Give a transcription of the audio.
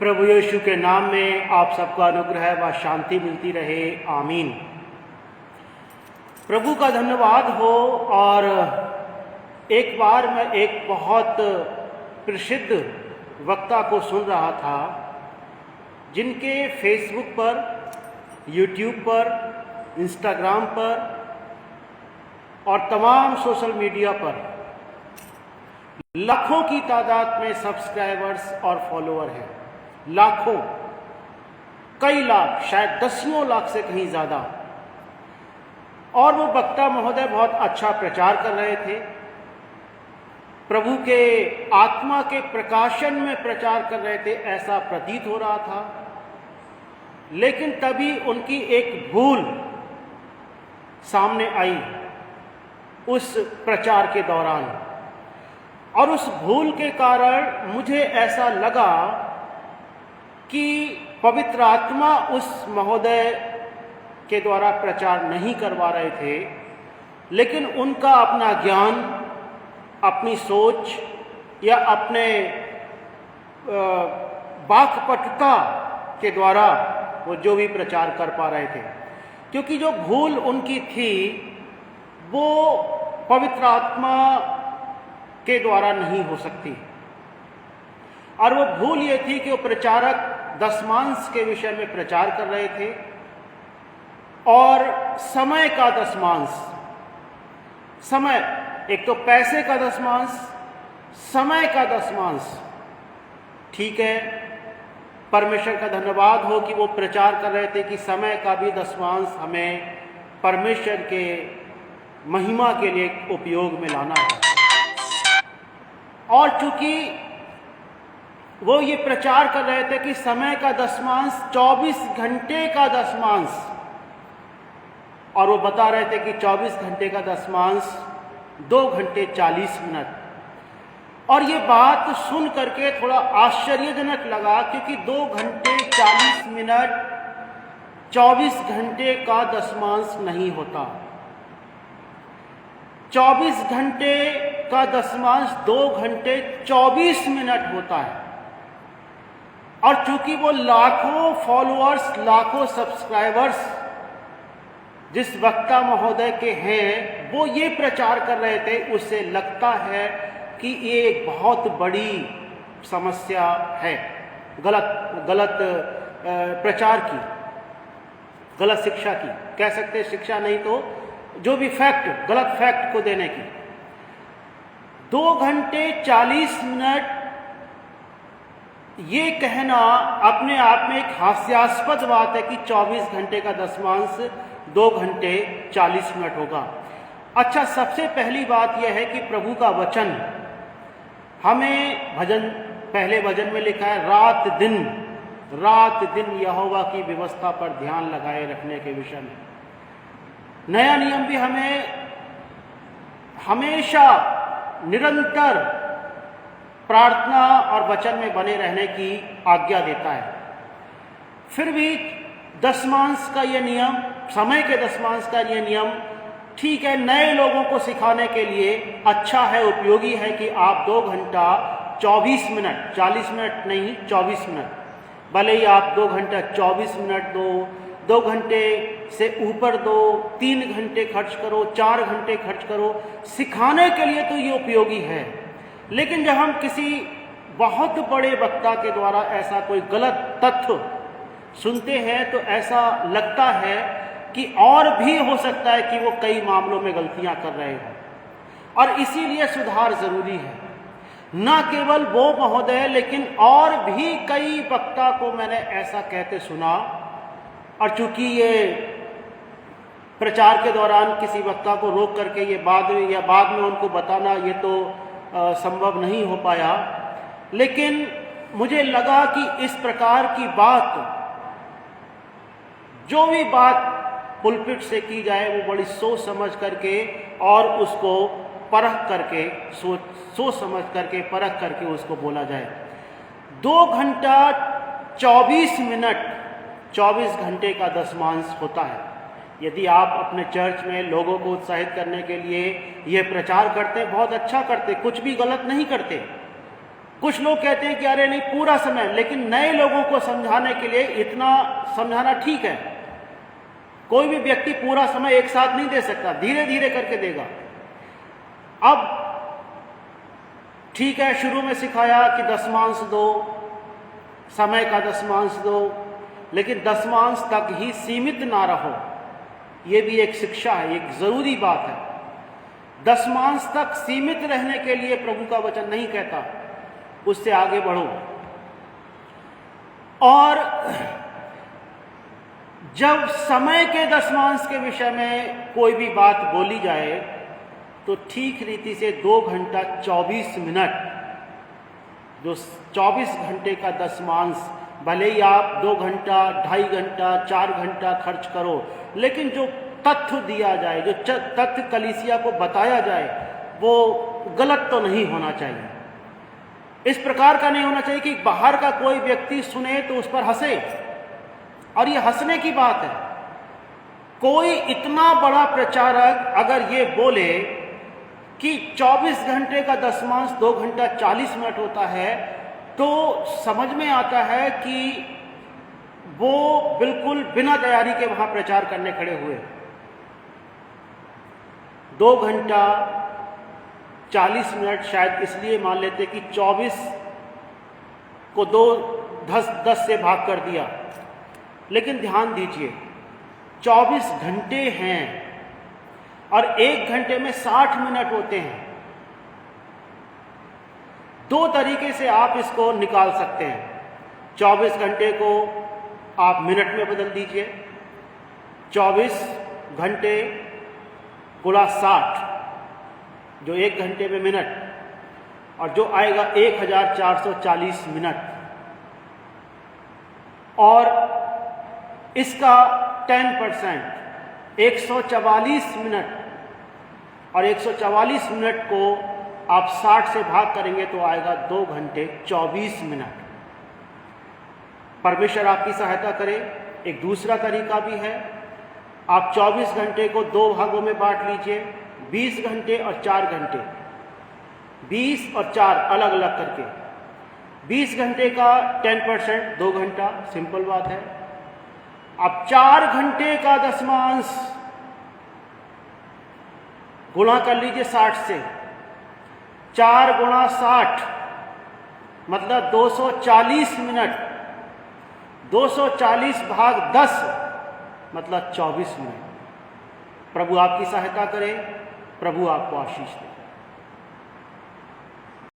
प्रभु यीशु के नाम में आप सबको अनुग्रह व शांति मिलती रहे, आमीन। प्रभु का धन्यवाद हो। और एक बार मैं एक बहुत प्रसिद्ध वक्ता को सुन रहा था, जिनके फेसबुक पर, यूट्यूब पर, इंस्टाग्राम पर और तमाम सोशल मीडिया पर लाखों की तादाद में सब्सक्राइबर्स और फॉलोअर हैं। लाखों, कई लाख, शायद दसियों लाख से कहीं ज़्यादा। और वो वक्ता महोदय बहुत अच्छा प्रचार कर रहे थे, प्रभु के आत्मा के प्रकाशन में प्रचार कर रहे थे, ऐसा प्रतीत हो रहा था। लेकिन तभी उनकी एक भूल सामने आई उस प्रचार के दौरान, और उस भूल के कारण मुझे ऐसा लगा कि पवित्र आत्मा उस महोदय के द्वारा प्रचार नहीं करवा रहे थे, लेकिन उनका अपना ज्ञान, अपनी सोच या अपने वाक्पटुता के द्वारा वो जो भी प्रचार कर पा रहे थे। क्योंकि जो भूल उनकी थी वो पवित्र आत्मा के द्वारा नहीं हो सकती। और वो भूल ये थी कि वो प्रचारक दशमांश के विषय में प्रचार कर रहे थे, और समय का दशमांश, समय, एक तो पैसे का दशमांश, समय का दशमांश। ठीक है, परमेश्वर का धन्यवाद हो कि वो प्रचार कर रहे थे कि समय का भी दशमांश हमें परमेश्वर के महिमा के लिए उपयोग में लाना है। और चूंकि वो ये प्रचार कर रहे थे कि समय का दशमांश 24 घंटे का दशमांश, और वो बता रहे थे कि 24 घंटे का दशमांश 2 घंटे 40 मिनट। और ये बात सुन करके थोड़ा आश्चर्यजनक लगा, क्योंकि 2 घंटे 40 मिनट 24 घंटे का दशमांश नहीं होता। 24 घंटे का दशमांश 2 घंटे 24 मिनट होता है। और चूंकि वो लाखों फॉलोअर्स, लाखों सब्सक्राइबर्स जिस वक्ता महोदय के हैं, वो ये प्रचार कर रहे थे, उससे लगता है कि ये एक बहुत बड़ी समस्या है, गलत प्रचार की, गलत शिक्षा की, कह सकते हैं, शिक्षा नहीं तो जो भी फैक्ट, गलत फैक्ट को देने की। 2 घंटे 40 मिनट ये कहना अपने आप में एक हास्यास्पद बात है कि 24 घंटे का दशमांश 2 घंटे 40 मिनट होगा। अच्छा, सबसे पहली बात यह है कि प्रभु का वचन हमें, भजन, पहले भजन में लिखा है, रात दिन यहोवा की व्यवस्था पर ध्यान लगाए रखने के विषय में। नया नियम भी हमें हमेशा निरंतर प्रार्थना और वचन में बने रहने की आज्ञा देता है। फिर भी दशमांश का ये नियम, समय के दशमांश का ये नियम, ठीक है, नए लोगों को सिखाने के लिए अच्छा है, उपयोगी है कि आप 2 घंटा 24 मिनट, 40 मिनट नहीं, 24 मिनट, भले ही आप 2 घंटा 24 मिनट दो, 2 घंटे से ऊपर दो, 3 घंटे खर्च करो, 4 घंटे खर्च करो, सिखाने के लिए तो ये उपयोगी है। लेकिन जब हम किसी बहुत बड़े वक्ता के द्वारा ऐसा कोई गलत तथ्य सुनते हैं, तो ऐसा लगता है कि और भी हो सकता है कि वो कई मामलों में गलतियां कर रहे हैं, और इसीलिए सुधार जरूरी है। न केवल वो महोदय, लेकिन और भी कई वक्ता को मैंने ऐसा कहते सुना। और चूंकि ये प्रचार के दौरान किसी वक्ता को रोक करके ये बाद में उनको बताना ये तो संभव नहीं हो पाया, लेकिन मुझे लगा कि इस प्रकार की बात, जो भी बात पुलपिट से की जाए, वो बड़ी सोच समझ करके और उसको परख करके, सोच समझ करके, परख करके उसको बोला जाए। 2 घंटा 24 मिनट 24 घंटे का दशमांश होता है। यदि आप अपने चर्च में लोगों को उत्साहित करने के लिए ये प्रचार करते, बहुत अच्छा करते, कुछ भी गलत नहीं करते, कुछ लोग कहते हैं कि अरे नहीं पूरा समय, लेकिन नए लोगों को समझाने के लिए इतना समझाना ठीक है। कोई भी व्यक्ति पूरा समय एक साथ नहीं दे सकता, धीरे धीरे करके देगा। अब ठीक है, शुरू में सिखाया कि दशमांश दो, समय का दशमांश दो, लेकिन दशमांश तक ही सीमित ना रहो। ये भी एक शिक्षा है, एक जरूरी बात है। दशमांश तक सीमित रहने के लिए प्रभु का वचन नहीं कहता, उससे आगे बढ़ो। और जब समय के दशमांश के विषय में कोई भी बात बोली जाए तो ठीक रीति से 2 घंटा 24 मिनट, जो 24 घंटे का दशमांश, भले ही आप 2 घंटा, 2.5 घंटा, 4 घंटा खर्च करो, लेकिन जो तथ्य दिया जाए, जो तथ्य कलीसिया को बताया जाए, वो गलत तो नहीं होना चाहिए। इस प्रकार का नहीं होना चाहिए कि बाहर का कोई व्यक्ति सुने तो उस पर हंसे, और ये हंसने की बात है। कोई इतना बड़ा प्रचारक अगर ये बोले कि 24 घंटे का दशमांश 2 घंटा 40 मिनट होता है, तो समझ में आता है कि वो बिल्कुल बिना तैयारी के वहां प्रचार करने खड़े हुए। 2 घंटा 40 मिनट शायद इसलिए मान लेते कि 24 को 10 से भाग कर दिया, लेकिन ध्यान दीजिए 24 घंटे हैं और 1 घंटे में 60 मिनट होते हैं। 2 तरीके से आप इसको निकाल सकते हैं। 24 घंटे को आप मिनट में बदल दीजिए, 24 घंटे गुणा 60, जो 1 घंटे में मिनट, और जो आएगा 1440 मिनट। और इसका 10% 144 मिनट, और 144 मिनट को आप 60 से भाग करेंगे तो आएगा 2 घंटे 24 मिनट। परमेश्वर आपकी सहायता करे। एक दूसरा तरीका भी है, आप 24 घंटे को 2 भागों में बांट लीजिए, 20 घंटे और 4 घंटे, 20 और 4 अलग अलग करके। 20 घंटे का 10% 2 घंटा, सिंपल बात है। अब 4 घंटे का दशमांश गुणा कर लीजिए 60 से, 4 गुणा 60 मतलब 240 मिनट, 240 भाग 10 मतलब 24 मिनट। प्रभु आपकी सहायता करे, प्रभु आपको आशीष दे।